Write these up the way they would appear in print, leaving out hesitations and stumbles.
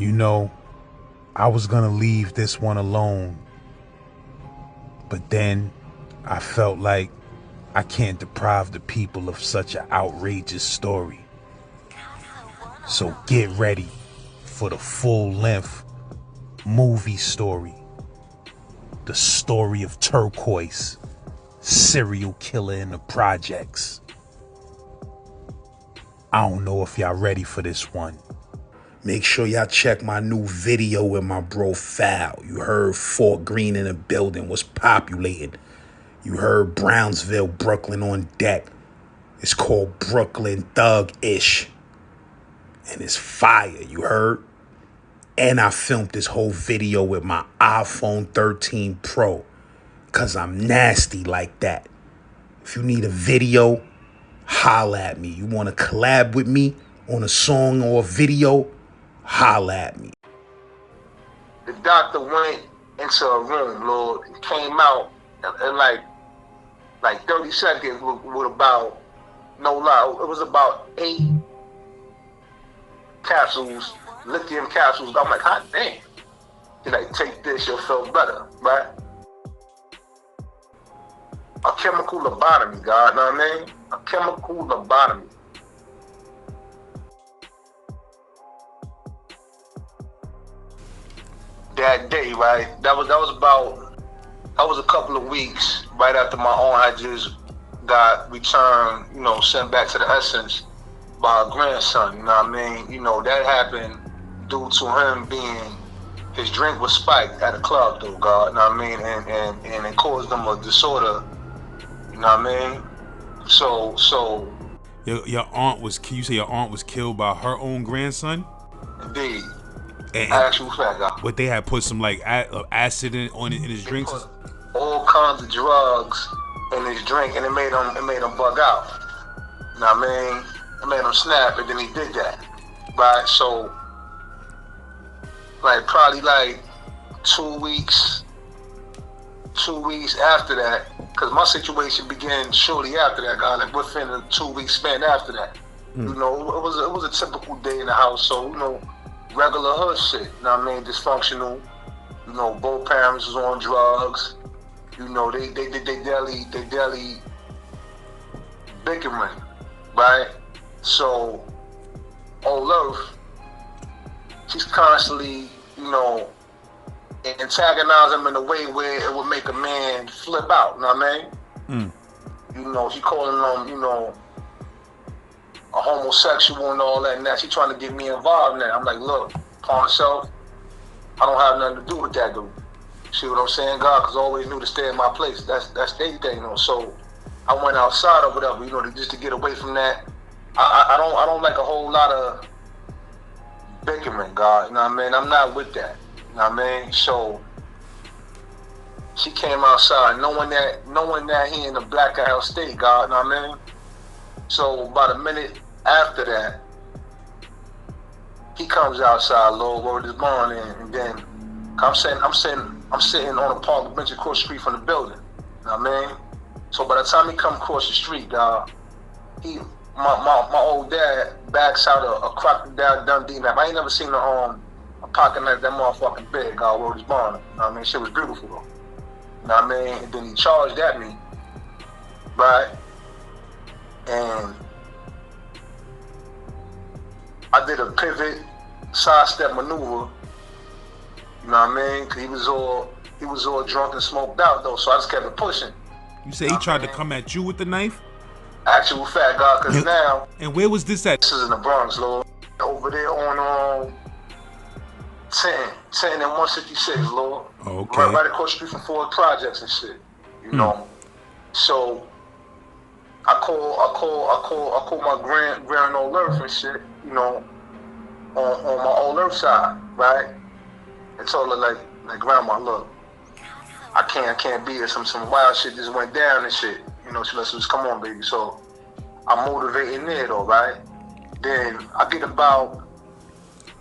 You know, I was gonna leave this one alone, but then I felt like I can't deprive the people of such an outrageous story. So get ready for the full-length movie story. The story of Turquoise, serial killer in the projects. I don't know if y'all ready for this one. Make sure y'all check my new video with my bro Foul. You heard Fort Greene in the building was populating. You heard Brownsville, Brooklyn on deck. It's called Brooklyn Thug-ish. And it's fire, you heard? And I filmed this whole video with my iPhone 13 Pro. Cause I'm nasty like that. If you need a video, holla at me. You wanna collab with me on a song or a video? Holla at me. The doctor went into a room, Lord, and came out in like 30 seconds with about, no lie, it was about 8 capsules, lithium capsules. I'm like, hot damn. He's like, take this, you'll feel better, right? A chemical lobotomy, God, know what I mean? A chemical lobotomy. That day, right? That was a couple of weeks right after my aunt had just got returned, you know, sent back to the essence by a grandson, you know what I mean? You know, that happened due to him being, his drink was spiked at a club though, God, you know what I mean? And it caused him a disorder, you know what I mean? So Your aunt was, can you say your aunt was killed by her own grandson? Indeed. And actual fact, God. But they had put some like acid in his drinks. All kinds of drugs in his drink, and it made him bug out. You know what I mean? It made him snap, and then he did that, right? So, like probably like 2 weeks after that, because my situation began shortly after that, God, like within a 2 week span after that. You know, it was a typical day in the house, so you know, regular hood shit. You know what I mean? Dysfunctional. You know, both parents was on drugs. You know, they daily bickering, right? So, old Earth, she's constantly, you know, antagonize him in a way where it would make a man flip out, you know what I mean? You know, she calling him, you know, a homosexual and all that and that. She trying to get me involved in that. I'm like, look, upon herself, I don't have nothing to do with that dude. See what I'm saying, God? Because I always knew to stay in my place. That's their thing, you know. So I went outside or whatever, you know, just to get away from that. I don't like a whole lot of bickering, God. You know what I mean? I'm not with that. You know what I mean? So she came outside knowing that he in the blackout state, God, you know what I mean? So about a minute after that, he comes outside, Lord, word is born, and then I'm sitting on a park bench across the street from the building. You know what I mean? So by the time he come across the street, my old dad backs out a crocodile Dundee map. I ain't never seen a pocket knife that motherfucking big, God, word is born. You know what I mean? Shit was beautiful though. You know what I mean? And then he charged at me, right? And I did a pivot, sidestep maneuver. You know what I mean? Cause he was all drunk and smoked out though, so I just kept it pushing. You say he tried to come at you with the knife? Actual fact, God, cause now. And where was this at? This is in the Bronx, Lord. Over there on 10 and 166, Lord. Oh, okay. Right across the street from Ford Projects and shit. You know. So I call my grand old Earth and shit, you know, on my old Earth side, right? And told her like grandma, look, I can't be here. Some wild shit just went down and shit. You know, she says, come on, baby. So I'm motivating there though, right? Then I get about,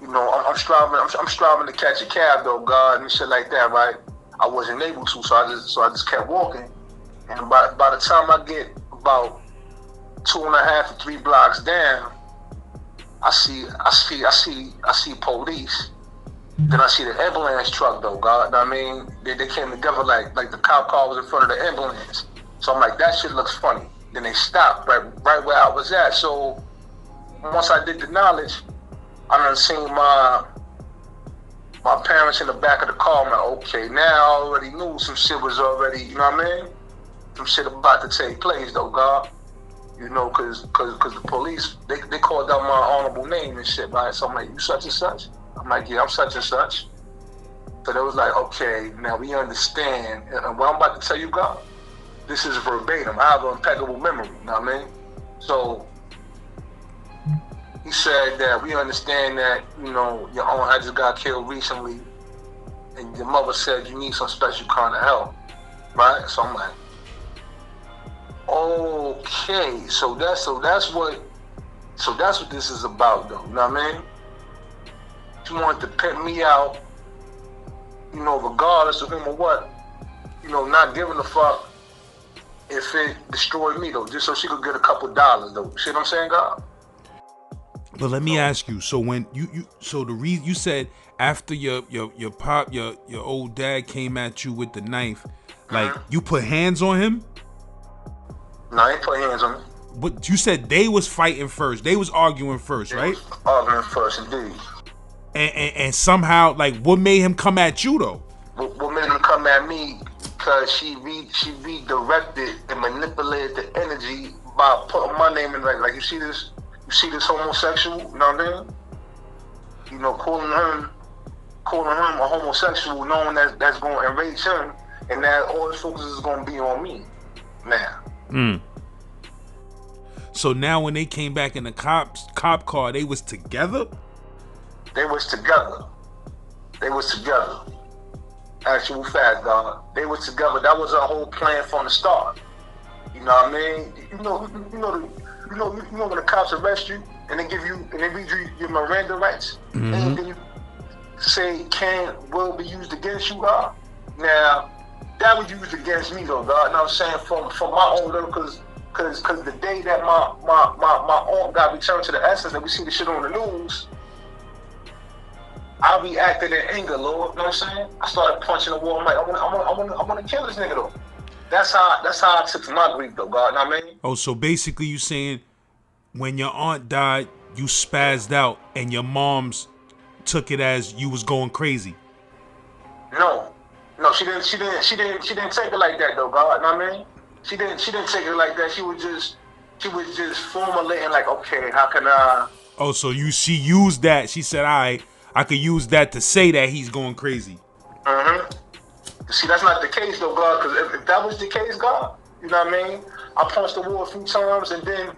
you know, I'm striving to catch a cab though, God, and shit like that, right? I wasn't able to, so I just kept walking. And by the time I get about 2.5 to 3 blocks down, I see police Then I see the ambulance truck though, God. Know what I mean, they came together like the cop car was in front of the ambulance. So I'm like, that shit looks funny. Then they stopped right where I was at. So once I did the knowledge, I done seen my parents in the back of the car. I'm like, okay, now I already knew some shit was already, you know what I mean? Some shit about to take place though, God. You know, cause the police, they called out my honorable name and shit, right? So I'm like, you such and such? I'm like, yeah, I'm such and such. So they was like, okay, now we understand. And what I'm about to tell you, God, this is verbatim. I have an impeccable memory, you know what I mean? So he said that we understand that, you know, your own had just got killed recently, and your mother said you need some special kind of help, right? So I'm like, okay, so that's what this is about though, you know what I mean? She wanted to pimp me out, you know, regardless of him or what, you know, not giving a fuck if it destroyed me though, just so she could get a couple dollars though. See what I'm saying, God? But let me ask you. So when so the reason you said after your old dad came at you with the knife, like you put hands on him? No, I ain't put hands on him. But you said they was fighting first. They was arguing first, right? Arguing first, indeed. And somehow, like, what made him come at you though? What made him come at me? Because she redirected and manipulated the energy by putting my name in. Like you see this homosexual, you know what I mean? You know, calling him a homosexual, knowing that's going to enrage him, and that all his focus is going to be on me now. So now when they came back in the cop car, they was together? They was together. Actual fact, dog. They was together. That was our whole plan from the start. You know what I mean? You know when the cops arrest you and they read you your Miranda rights, and then you say will be used against you, God. Now that was used against me though, God. You know what I'm saying? From my own little, cause the day that my aunt got returned to the essence and we see the shit on the news, I reacted in anger, Lord. You know what I'm saying? I started punching the wall. I'm like, I want to kill this nigga though. That's how I took to my grief though, God. You know what I mean? Oh, so basically you saying when your aunt died, you spazzed out and your mom's took it as you was going crazy. No, she didn't take it like that though, God. You know what I mean? She didn't take it like that. She was just formulating like, okay, how can I? Oh, so she used that. She said, all right, I could use that to say that he's going crazy. See, that's not the case though, God. Because if that was the case, God, you know what I mean? I punched the wall a few times, and then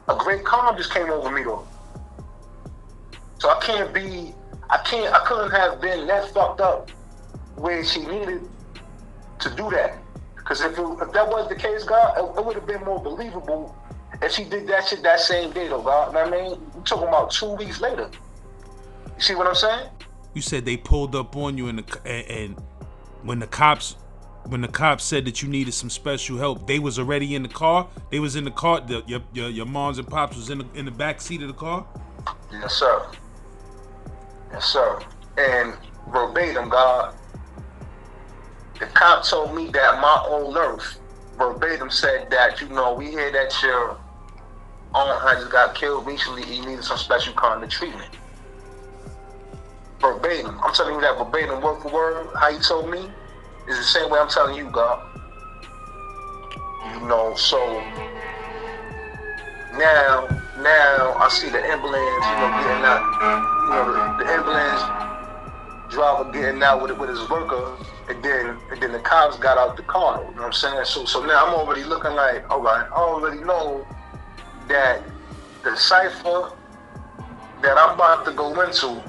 a great calm just came over me though. So I couldn't have been that fucked up where she needed to do that. Because if that was the case, God, it would have been more believable if she did that shit that same day though, God. You know what I mean? We're talking about 2 weeks later. You see what I'm saying? You said they pulled up on you and when the cops said that you needed some special help, they was already in the car. They was in the car. Your moms and pops was in the back seat of the car. Yes, sir. And verbatim, God, the cop told me that my old earth verbatim said that, you know, we hear that your aunt had just got killed recently. He needed some special kind of treatment. Verbatim. I'm telling you that verbatim, word for word, how he told me is the same way I'm telling you, God. You know, so now I see the ambulance, you know, getting out, you know, the ambulance driver getting out with his worker, and then the cops got out the car, you know what I'm saying? So now I'm already looking like, all right, I already know that the cipher that I'm about to go into,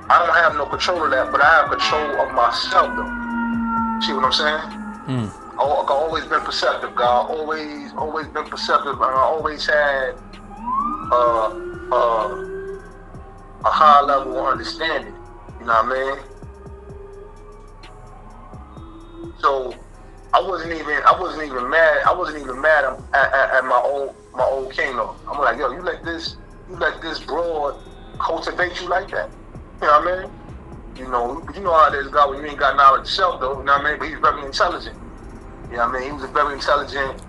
I don't have no control of that, but I have control of myself, though. See what I'm saying? I've always been perceptive, God. Always been perceptive, and I always had a high level of understanding. You know what I mean? So I wasn't even mad. I wasn't even mad at my old king though. I'm like, yo, you let this broad cultivate you like that. You know what I mean? You know how it is, God, when you ain't got knowledge yourself, though. You know what I mean? But he's very intelligent. You know what I mean? He was a very intelligent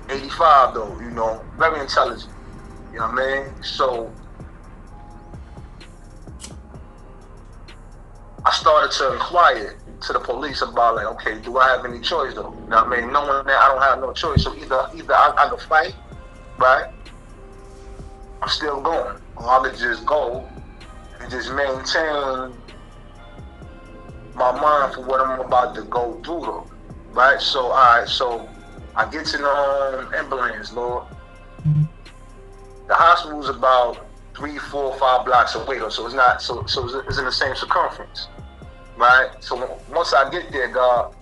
85, though, you know, very intelligent. You know what I mean? So I started to inquire to the police about, like, okay, do I have any choice, though? You know what I mean? Knowing that I don't have no choice, so either I can fight, right? I'm still going. Or I could just go and just maintain my mind for what I'm about to go through, though, right? So, all right, so I get to the ambulance, Lord. The hospital is about 3, 4, 5 blocks away, though, so it's not, so it's in the same circumference, right? So once I get there, God,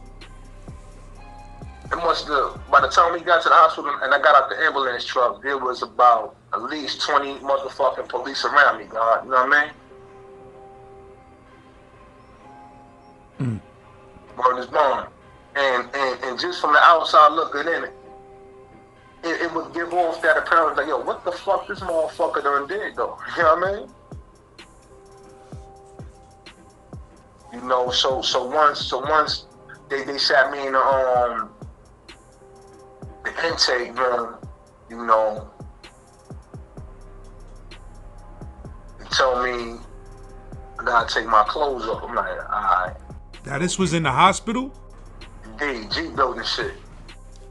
by the time we got to the hospital and I got out the ambulance truck, there was about at least 20 motherfucking police around me, God, you know what I mean? Word is born. And just from the outside looking in, it would give off that appearance like, yo, what the fuck this motherfucker done did, though? You know what I mean? You know, so once they sat me in the intake room, you know, they told me I gotta take my clothes off. I'm like, all right. Now this was in the hospital? Indeed, G building shit.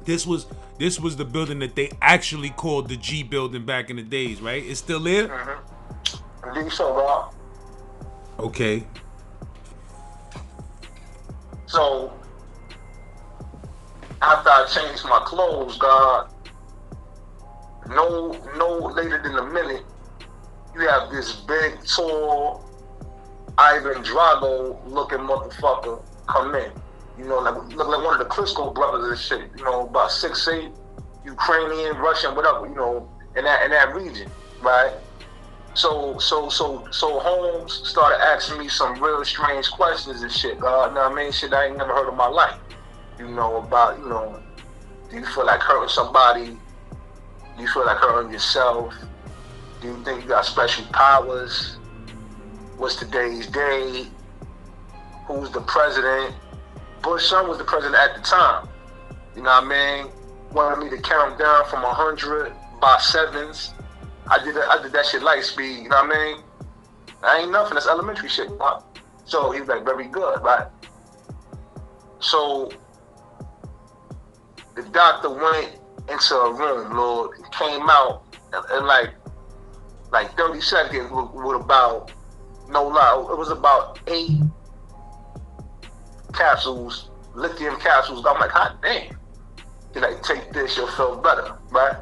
This was the building that they actually called the G building back in the days, right? It's still there? Mm-hmm. Indeed so, Rob. Okay. So after I changed my clothes, God, no later than a minute, you have this big, tall, Ivan Drago looking motherfucker come in. You know, like look like one of the Klitschko brothers and shit. You know, about 6'8", Ukrainian, Russian, whatever. You know, in that region, right? So Holmes started asking me some real strange questions and shit. You know what I mean? Shit I ain't never heard in my life. You know, about, you know, do you feel like hurting somebody? Do you feel like hurting yourself? Do you think you got special powers? What's today's day? Who's the president? Bush's son was the president at the time. You know what I mean? Wanted me to count down from 100 by sevens. I did that shit light speed. You know what I mean? That ain't nothing. That's elementary shit. So he was like, very good, right? So the doctor went into a room, Lord, and came out in like 30 seconds with about, no lie, it was about 8 capsules, lithium capsules. I'm like, hot damn. He's like, take this, you'll feel better, right?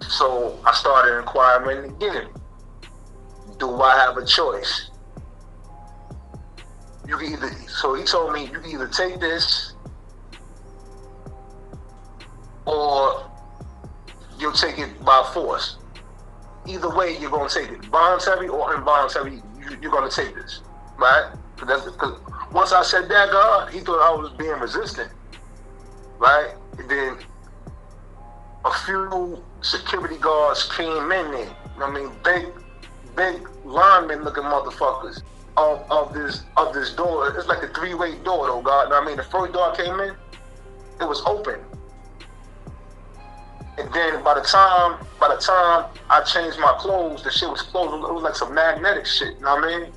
So I started inquiring again. Do I have a choice? So he told me, you can either take this or you'll take it by force. Either way, you're going to take it. Voluntary or involuntary, you're going to take this, right? Because once I said that, God, he thought I was being resistant, right? And then a few security guards came in there. You know what I mean? Big lineman looking motherfuckers of this door. It's like a 3-way door, though, God. You know what I mean? The first door I came in, it was open. And then by the time I changed my clothes, the shit was closed. It was like some magnetic shit, you know what I mean?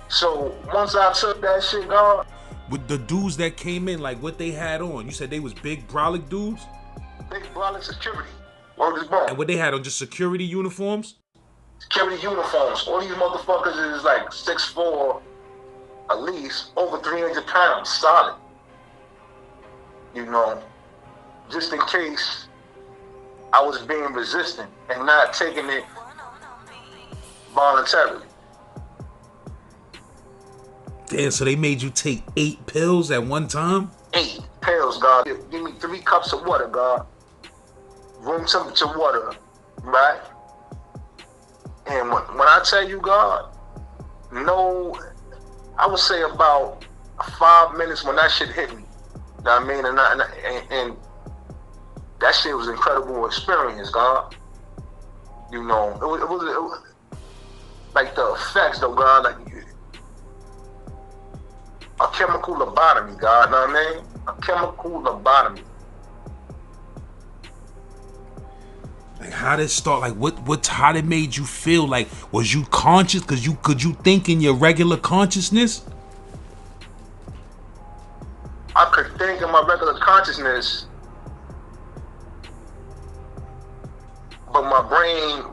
So once I took that shit, God. With the dudes that came in, like what they had on, you said they was big brolic dudes? Big brolic security. Word is born. And what they had on, just security uniforms? Security uniforms. All these motherfuckers is like 6'4", at least, over 300 pounds, solid. You know, just in case I was being resistant and not taking it voluntarily. Damn, so they made you take 8 pills at one time? 8 pills, God. Give me 3 cups of water, God. Room temperature water, right? And when I tell you, God, no, I would say about 5 minutes when that shit hit me. You know what I mean? And that that shit was an incredible experience, God. You know, it was like the effects though, God, like a chemical lobotomy, God, know what I mean? A chemical lobotomy. Like, how did it start? Like, how it made you feel? Like, was you conscious? Could you think in your regular consciousness? I could think in my regular consciousness, but my brain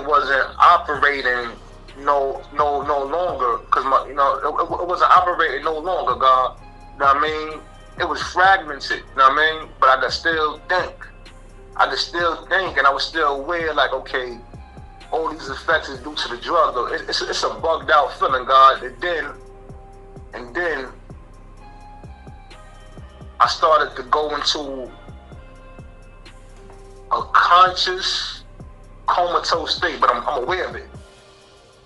wasn't operating no longer, because it wasn't operating no longer, God. You know what I mean? It was fragmented, you know what I mean? But I could still think. And I was still aware, like, okay, all these effects is due to the drug, though. It's a bugged out feeling, God. And then I started to go into a conscious, comatose state, but I'm aware of it.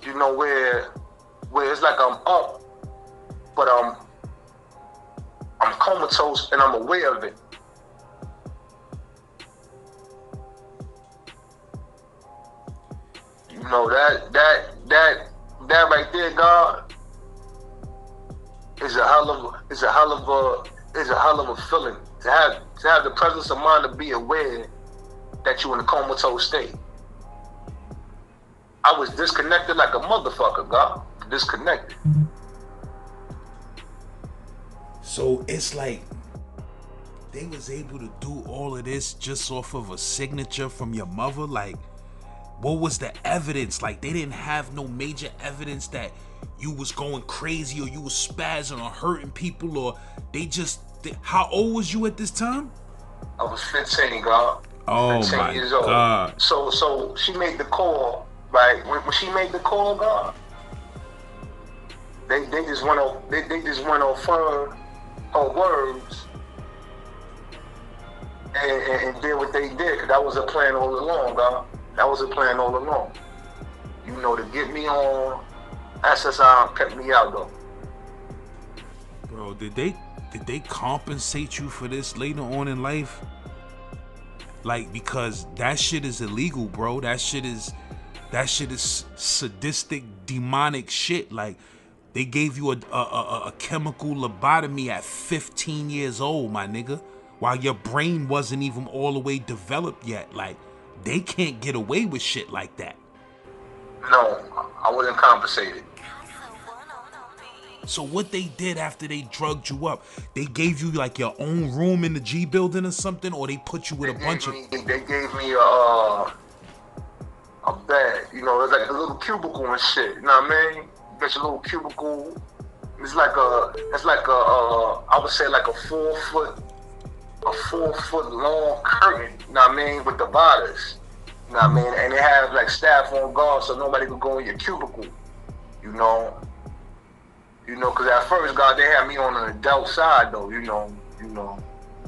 You know, where it's like I'm up, but I'm comatose and I'm aware of it. You know, that right there, God, is a hell of a feeling. To have the presence of mind to be aware that you're in a comatose state. I was disconnected like a motherfucker, God. Disconnected. So it's like they was able to do all of this just off of a signature from your mother. Like, what was the evidence? Like, they didn't have no major evidence that you was going crazy or you was spazzing or hurting people, or how old was you at this time? I was 15, God. Oh 15 my years old. God. So she made the call, right? When she made the call, God, they just went off her words and did what they did, because that was a plan all along, God. That was a plan all along. You know, to get me on SSI and kept me out, though. Bro, did they compensate you for this later on in life? Like, because that shit is illegal, bro. That shit is sadistic, demonic shit. Like, they gave you a chemical lobotomy at 15 years old, my nigga, while your brain wasn't even all the way developed yet. Like, they can't get away with shit like that. No, I wasn't compensated. So what they did after they drugged you up, they gave you like your own room in the G building or something, or they put you with a bunch of... They gave me a bed, you know, it's like a little cubicle and shit, you know what I mean? You got your little cubicle. It's like I would say like a 4 foot long curtain, you know what I mean, with dividers, you know what I mean? And they have like staff on guard so nobody could go in your cubicle, you know, because at first, God, they had me on the adult side though, you know,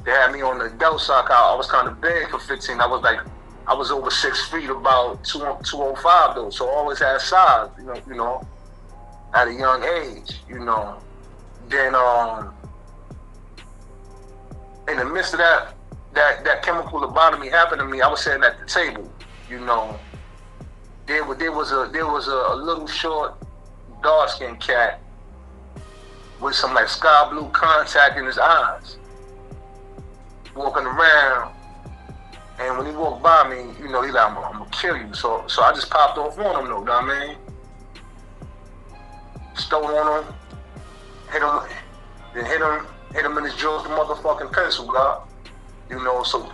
they had me on the adult side. I was kind of big for 15. I was over 6 feet, about 205 though, so I always had size, you know, at a young age, you know. Then in the midst of that chemical lobotomy happened to me, I was sitting at the table, you know. There was a little short, dark-skinned cat with some like sky blue contact in his eyes, walking around. And when he walked by me, you know, he's like, I'm gonna kill you. So I just popped off on him though, you know what I mean? Stole on him, hit him in his jaw with the motherfucking pencil, God. You know, so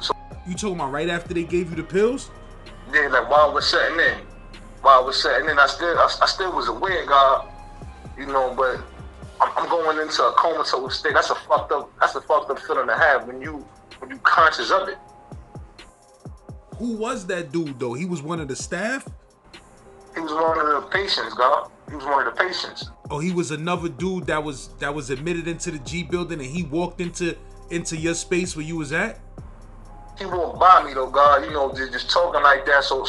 You talking about right after they gave you the pills? Yeah, like while I was setting in, I still was aware, God, you know, but I'm going into a comatose state. That's a fucked up feeling to have when you conscious of it. Who was that dude though? He was one of the staff? He was one of the patients, God. He was one of the patients. Oh, he was another dude that was admitted into the G building, and he walked into your space where you was at? He walked by me though, God, you know, just talking like that. So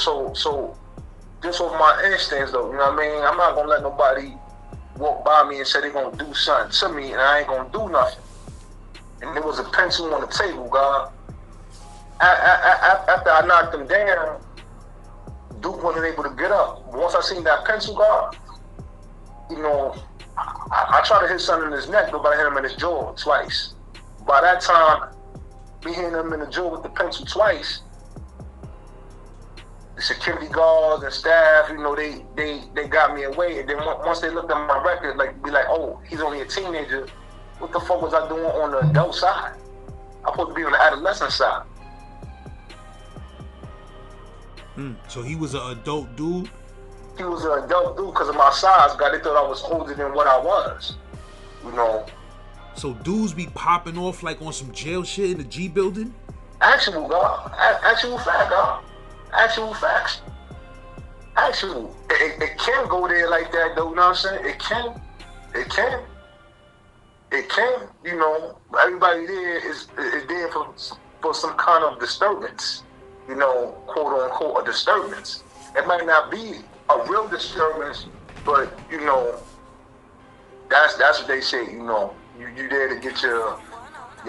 just off my instincts though, you know what I mean? I'm not gonna let nobody walk by me and say they're gonna do something to me and I ain't gonna do nothing. And there was a pencil on the table, God. After I knocked him down, Duke wasn't able to get up. Once I seen that pencil guard, you know, I tried to hit something in his neck, but I hit him in his jaw twice. By that time, me hitting him in the jaw with the pencil twice, the security guards and staff, you know, they got me away. And then once they looked at my record, like, be like, oh, he's only a teenager. What the fuck was I doing on the adult side? I'm supposed to be on the adolescent side. So he was an adult dude? He was an adult dude because of my size. God, they thought I was older than what I was. You know. So dudes be popping off like on some jail shit in the G building? Actual, God. Actual fact, God. Actual facts. Actual. It can go there like that, though, you know what I'm saying? It can. It can. It can, you know. Everybody there is there for some kind of disturbance. You know, quote unquote, a disturbance. It might not be a real disturbance, but you know, that's what they say. You know, you there to get your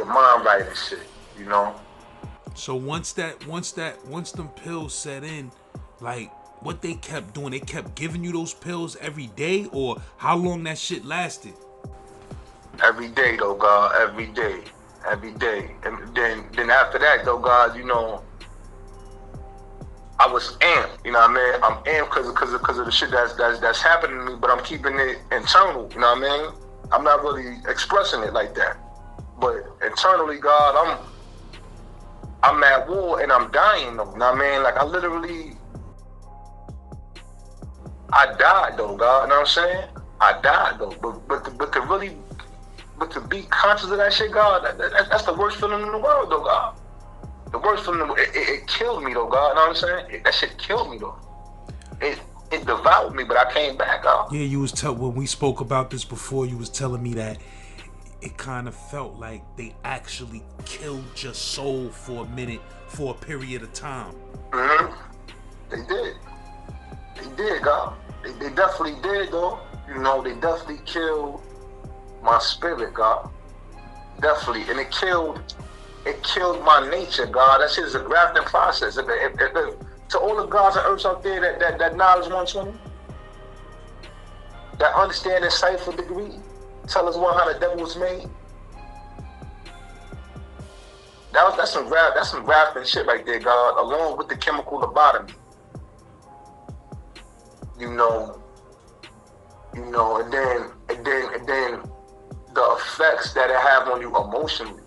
mind right and shit. You know. So once them pills set in, like what they kept doing, they kept giving you those pills every day, or how long that shit lasted? Every day, though, God. Every day, and then after that, though, God, you know. I was amped, you know what I mean? I'm amped because of the shit that's happening to me, but I'm keeping it internal, you know what I mean? I'm not really expressing it like that. But internally, God, I'm at war and I'm dying though, you know what I mean? Like I died though, God, you know what I'm saying? I died though, but to be conscious of that shit, God, that's the worst feeling in the world though, God. The worst feeling, it killed me though, God. You know what I'm saying? That shit killed me though. It devoured me, but I came back out. Yeah, you was when we spoke about this before, you was telling me that it kind of felt like they actually killed your soul for a minute, for a period of time. They did, God. They definitely did though. You know, they definitely killed my spirit, God. Definitely, and it killed my nature, God. That shit is a grafting process. If to all the gods and earths out there that knowledge 120, that understand the cipher degree, tell us how the devil was made. That's some grafting shit right there, God, along with the chemical lobotomy. You know, and then the effects that it have on you emotionally.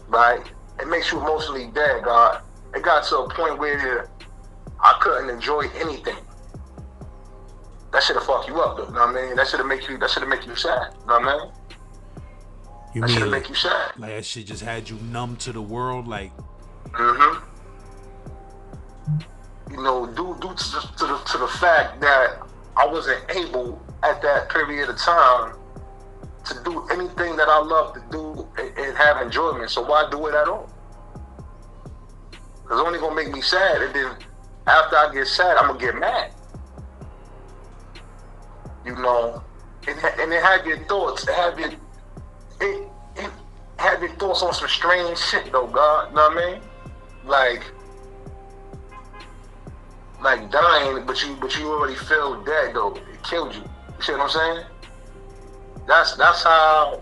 Right? It makes you emotionally dead, God. It got to a point where I couldn't enjoy anything. That should have fucked you up, though. You know what I mean? That should have make you sad. You know what I mean? That should have make you sad. Like that shit just had you numb to the world, like. You know, due to the fact that I wasn't able at that period of time to do anything that I love to do and have enjoyment. So why do it at all? Because it's only gonna make me sad, and then after I get sad, I'm gonna get mad. You know, and it had your thoughts. It had your thoughts on some strange shit though, God. You know what I mean? Like dying, but you already feel dead though. It killed you. You see what I'm saying? That's how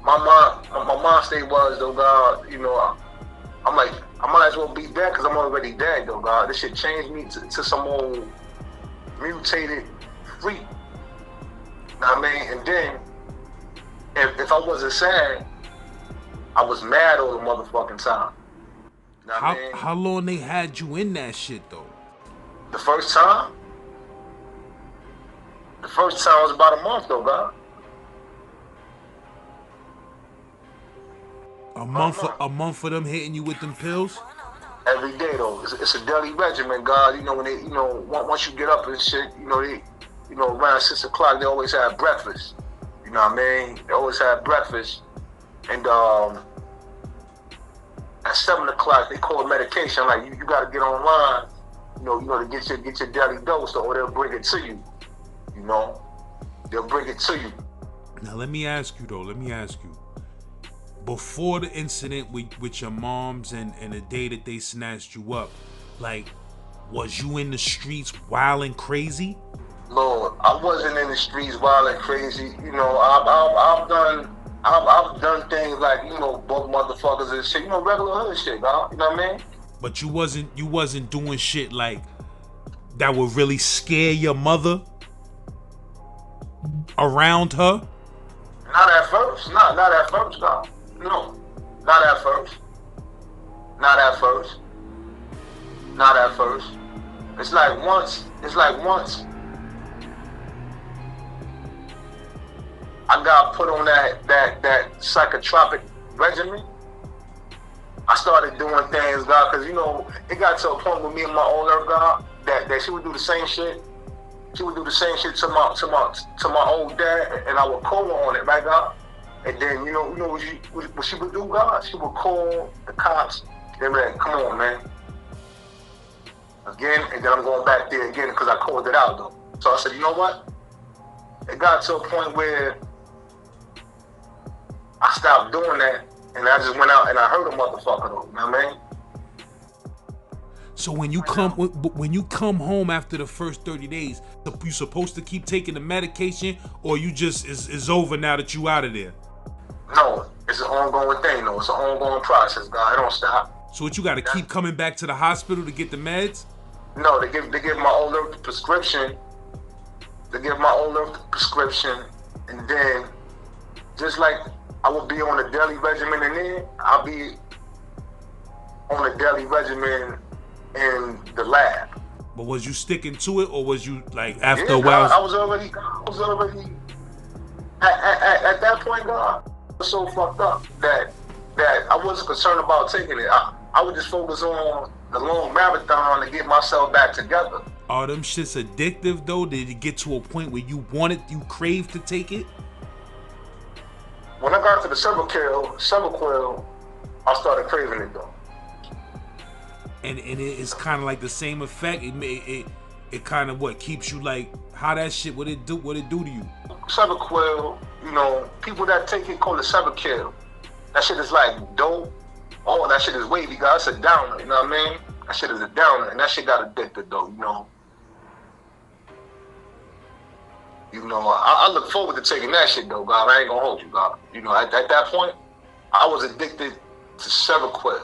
my mind state was though, God. You know, I'm like, I might as well be dead because I'm already dead though, God. This shit changed me to some old mutated freak. You know what I mean? And then if I wasn't sad, I was mad all the motherfucking time. You know what I mean? How long they had you in that shit though? The first time was about a month though, God. A month for them hitting you with them pills? Every day though. It's a daily regimen, God. You know, when they, you know, once you get up and shit, you know, around 6 o'clock they always have breakfast. You know what I mean? They always have breakfast. And at 7 o'clock they call medication. Like you gotta get online, you know, to get your daily dose, or they'll bring it to you. You know? They'll bring it to you. Now let me ask you. before the incident with your moms and the day that they snatched you up, like, was you in the streets wild and crazy? Lord, I wasn't in the streets wild and crazy. You know, I've done things like, you know, both motherfuckers and shit. You know, regular hood shit, dog. You know what I mean? But you wasn't doing shit like that would really scare your mother around her? Not at first. Not at first, dog. No. Not at first. Not at first. Not at first. It's like once I got put on that psychotropic regimen, I started doing things, God, because, you know, it got to a point with me and my older God that she would do the same shit. She would do the same shit to my old dad, and I would call her on it, right, God? And then, you know what she would do, God? She would call the cops. They were like, come on, man. Again, and then I'm going back there again because I called it out, though. So I said, you know what? It got to a point where I stopped doing that, and I just went out and I hurt a motherfucker, though. You know what I mean? So when you come home after the first 30 days, you supposed to keep taking the medication, or you just is over now that you out of there? No, it's an ongoing thing, though. It's an ongoing process, God. It don't stop. So what, you got to keep coming back to the hospital to get the meds? No, they give my older prescription. They give my older prescription, and then just like I would be on a daily regimen, and then I'll be on a daily regimen in the lab. But was you sticking to it, or was you like after a while? while? I was already at that point, God, I was so fucked up that I wasn't concerned about taking it. I would just focus on the long marathon to get myself back together. Are them shits addictive though? Did it get to a point where you craved to take it? When I got to the Seroquel, I started craving it though. And it's kind of like the same effect. It kind of what keeps you like, how that shit, what it do to you? Seroquel, you know, people that take it call it Seroquel. That shit is like dope. Oh, that shit is wavy, guys. It's a downer, you know what I mean? That shit is a downer, and that shit got addicted though, you know. You know, I look forward to taking that shit though, God. I ain't gonna hold you, God. You know, at that point, I was addicted to Seroquel.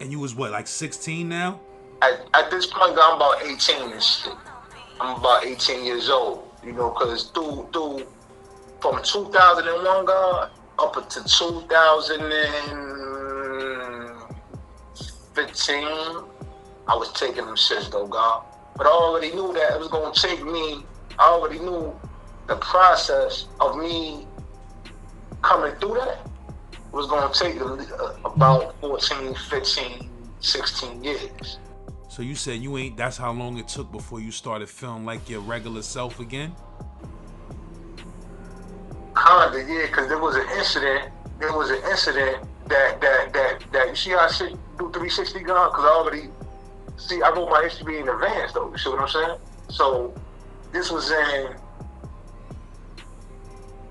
And you was what, like 16 now? At this point, God, I'm about 18 and shit. I'm about 18 years old, you know, because through from 2001, God, up until 2015, I was taking them shits though, God. But I already knew that it was gonna take me. I already knew the process of me coming through that was going to take about 14, 15, 16 years. So you said that's how long it took before you started feeling like your regular self again? Kinda, yeah, because there was an incident that you see how I shit do 360 gun? Because I wrote my history in advance though, you see what I'm saying? So this was in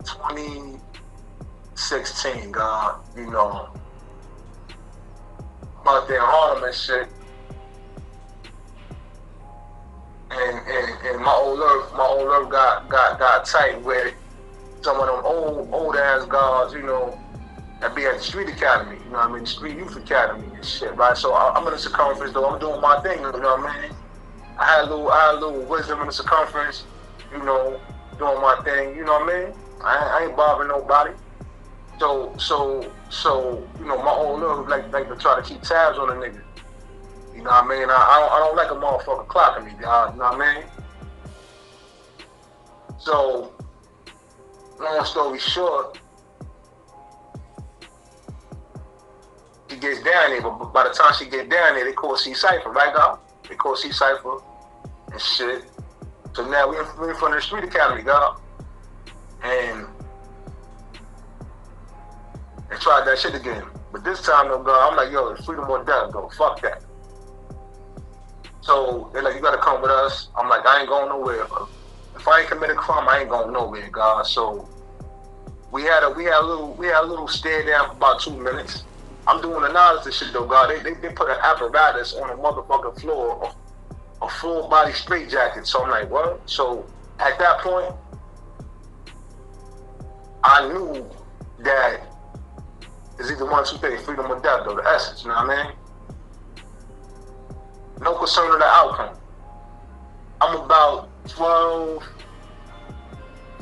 2016, God, you know. I'm out there in Harlem and shit. And my old earth got tight with some of them old ass guards, you know, that be at the street academy, you know what I mean, the street youth academy and shit, right? So I'm in the circumference though, I'm doing my thing, you know what I mean? I had a little wisdom in the circumference, you know, doing my thing, you know what I mean? I ain't bothering nobody. So, you know, my old love like to try to keep tabs on a nigga. You know what I mean? I don't like a motherfucker clocking me, God, you know what I mean? So, long story short, she gets down there, but by the time she get down there, they call C-Cypher, right, God? They call C-Cypher and shit. So now we're in front of the street academy, God. And they tried that shit again. But this time, though, God, I'm like, yo, it's freedom or death, though. Fuck that. So they're like, you gotta come with us. I'm like, I ain't going nowhere. If I ain't commit a crime, I ain't going nowhere, God. So we had a little stare down for about 2 minutes. I'm doing analysis shit though, God. They put an apparatus on a motherfucking floor, a full body straight jacket. So I'm like, what? So at that point, I knew that it's either one or two things, freedom or death, though, the essence, you know what I mean? No concern of the outcome. I'm about 12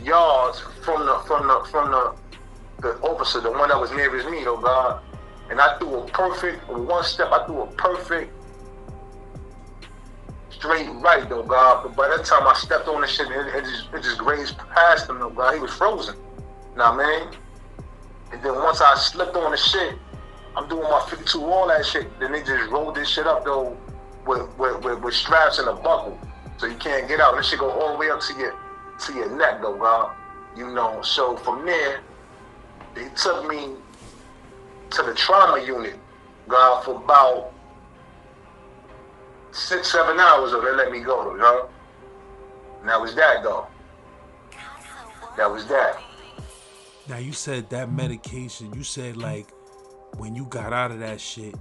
yards from the officer, the one that was nearest me, though, God. And I threw a perfect, with one step, I threw a perfect straight right, though, God. But by that time I stepped on the shit, it just grazed past him, though, God. He was frozen. You know what I mean? And then once I slipped on the shit, I'm doing my 52, all that shit. Then they just rolled this shit up, though, with straps and a buckle. So you can't get out. And this shit go all the way up to your neck, though, God. You know, so from there, they took me to the trauma unit, God, for about 6-7 hours, though. They let me go, though, you know? And that was that, though. That was that. Now, you said that medication, you said, like, when you got out of that shit,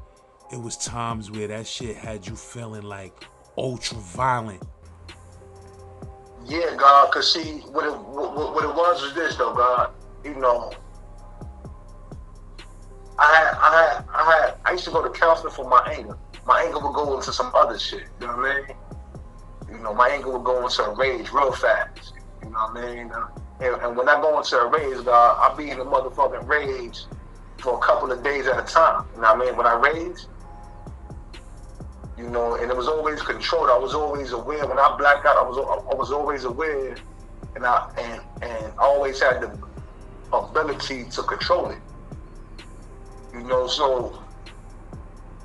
it was times where that shit had you feeling, like, ultra violent. Yeah, God, because see, what it was this, though, God. You know, I used to go to counseling for my anger. My anger would go into some other shit, you know what I mean? You know, my anger would go into a rage real fast, you know what I mean? And when I go into a rage, God, I'll be in a motherfucking rage for a couple of days at a time. You know what I mean? When I rage, you know, and it was always controlled. I was always aware. When I blacked out, I was always aware, and I always had the ability to control it. You know, so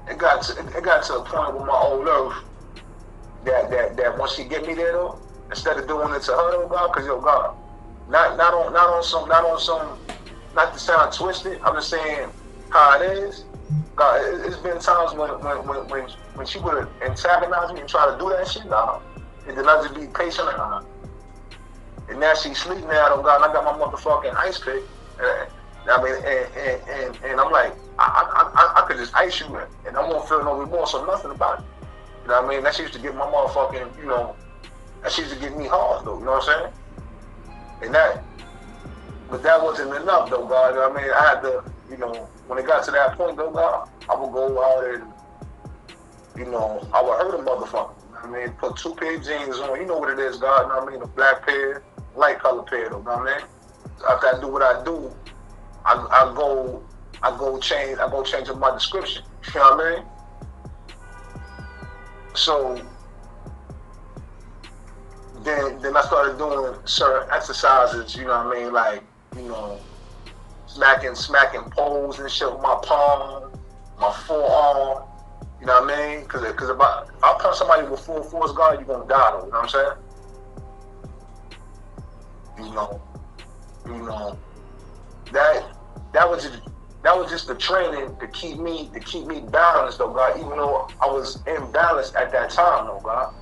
it got to a point with my old earth that once she get me there though, instead of doing it to her though, God, because yo, God. Not on some, not to sound twisted. I'm just saying how it is. God, it's been times when she would antagonize me and try to do that shit, nah. And then I just be patient with her. And now she's sleeping now, though, God, and I got my motherfucking ice pick. I mean, and I'm like, I could just ice you and I won't feel no remorse or nothing about it. You know what I mean? That shit used to get my motherfucking, you know, that shit used to get me hard, though, you know what I'm saying? But that wasn't enough, though, God. I mean, I had to, you know, when it got to that point, though, God, I would go out and, you know, I would hurt a motherfucker. I mean, put 2 pair of jeans on. You know what it is, God. You know what I mean? A black pair, light color pair, though. You know what I mean? After I do what I do, I go change up my description. You know what I mean? So then I started doing certain exercises, you know what I mean, like, you know, smacking poles and shit with my palm, my forearm, you know what I mean? Because if I punch somebody with full force, God, you're gonna die though, you know what I'm saying? You know, that was just the training to keep me balanced though, God, even though I was imbalanced at that time though, God.